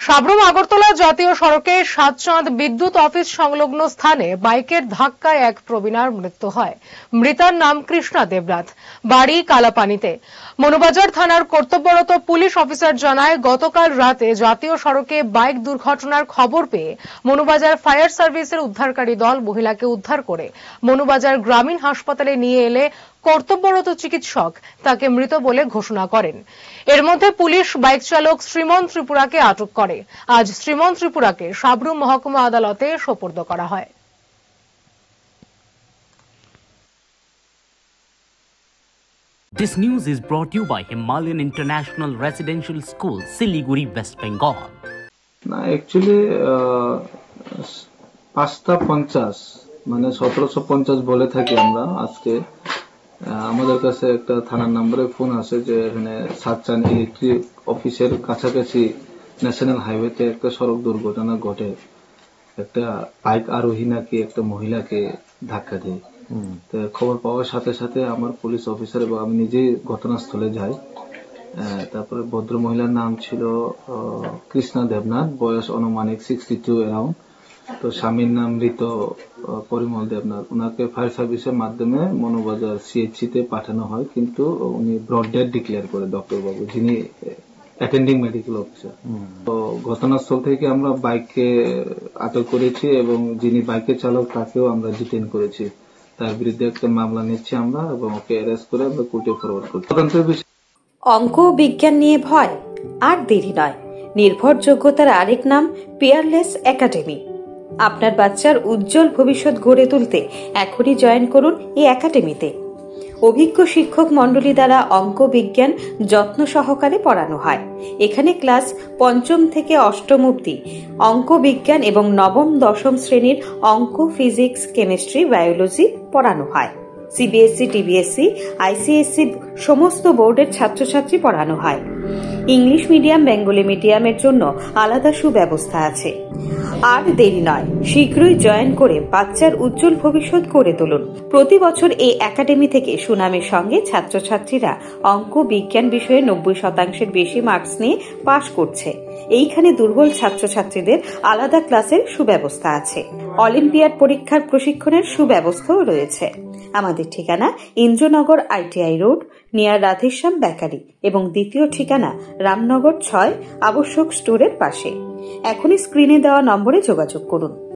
সাবরুম আগরতলা জাতীয় সড়কে সাতচাঁদ বিদ্যুৎ অফিস সংলগ্ন স্থানে বাইকের ধাক্কায় এক প্রবীণার মৃত্যু হয়। মৃতার নাম কৃষ্ণা দেবনাথ, বাড়ি কালাপানিতে। মনুবাজার থানার কর্তব্যরত পুলিশ অফিসার জানায়, গতকাল রাতে জাতীয় সড়কে বাইক দুর্ঘটনার খবর পেয়ে মনুবাজার ফায়ার সার্ভিসের উদ্ধারকারী দল মহিলাকে উদ্ধার করে মনুবাজার গ্রামীণ হাসপাতালে নিয়ে এলে কর্তব্যরত চিকিৎসক তাকে মৃত বলে ঘোষণা করেন। এর মধ্যে পুলিশ বাইক চালক শ্রীমন ত্রিপুরাকে আটক করে। আজ শ্রীমন ত্রিপুরাকে সাবরুম মহকুমা আদালতে সোপর্দ করা হয়। This news is brought to you by Himalayan International Residential School, Siliguri, West Bengal. না, অ্যাকচুয়ালি 5:50 মানে 1750 বলে থাকি আমরা। আজকে আমাদের কাছে একটা থানার নম্বরে ফোন আসে যে এখানে সাতচাঁদ ইলেকট্রিক অফিসের কাছাকাছি ন্যাশনাল হাইওয়েতে একটা সড়ক দুর্ঘটনা ঘটে। একটা বাইক আরোহী নাকি একটা মহিলাকে ধাক্কা দেয়। তো খবর পাওয়ার সাথে সাথে আমার পুলিশ অফিসার এবং আমি নিজেই ঘটনাস্থলে যাই। তারপরে ভদ্র মহিলার নাম ছিল কৃষ্ণা দেবনাথ, বয়স অনুমানিক 62 অ্যারাউন্ড। তো স্বামীর নাম মৃত পরিমল দেবনাথ। ওনাকে ফায়ার সার্ভিসের মাধ্যমে মনুবাজার সিএইচসি তে পাঠানো হয়, কিন্তু উনি ব্রড ডেড ডিক্লেয়ার করে ডক্টর বাবু, যিনি অ্যাটেন্ডিং মেডিকেল অফিসার। তো ঘটনাস্থল থেকে আমরা বাইককে আটক করেছি এবং যিনি বাইকের চালক তাকেও আমরা ডিটেইন করেছি। তার বিরুদ্ধে একটা মামলা নিচ্ছি আমরা এবং ওকে অ্যারেস্ট করে আমরা কোর্টে ফরওয়ার্ড করছি। তদন্তের বিষয় অঙ্ক ও বিজ্ঞান নিয়ে ভয় আর দেরি নয়। নির্ভরযোগ্যতার আরেক নাম পিয়ারলেস একাডেমি। আপনার বাচ্চার উজ্জ্বল ভবিষ্যৎ গড়ে তুলতে এখনই জয়েন করুন এই একাডেমিতে। অভিজ্ঞ শিক্ষক মণ্ডলী দ্বারা অঙ্ক বিজ্ঞান যত্ন সহকারে পড়ানো হয়। এখানে ক্লাস 5ম থেকে 8ম অবধি অঙ্ক বিজ্ঞান এবং 9ম 10ম শ্রেণীর অঙ্ক, ফিজিক্স, কেমিস্ট্রি, বায়োলজি পড়ানো হয়। সিবিএসসি, টিবিএসসি, আইসিএসসি সমস্ত বোর্ডের ছাত্রছাত্রী পড়ানো হয়। ইংলিশ মিডিয়াম, বেঙ্গলি মিডিয়ামের জন্য আলাদা সুব্যবস্থা আছে। আর দেরি নয়, শীঘ্রই জয়েন করে বাচ্চার উজ্জ্বল ভবিষ্যৎ গড়ে তুলুন। প্রতি বছর এই একাডেমি থেকে সুনামের সঙ্গে ছাত্রছাত্রীরা অঙ্ক বিজ্ঞান বিষয়ে 90% বেশি মার্কস নিয়ে পাশ করছে। এইখানে দুর্বল ছাত্রছাত্রীদের আলাদা ক্লাসের সুব্যবস্থা আছে। অলিম্পিয়াড পরীক্ষার প্রশিক্ষণের সুব্যবস্থাও রয়েছে। আমাদের ঠিকানা Indranagar ITI road, near Radheshyam bakery এবং দ্বিতীয় ঠিকানা রামনগর 6 আবশ্যক স্টোরের পাশে। এখনই স্ক্রিনে দেওয়া নম্বরে যোগাযোগ করুন।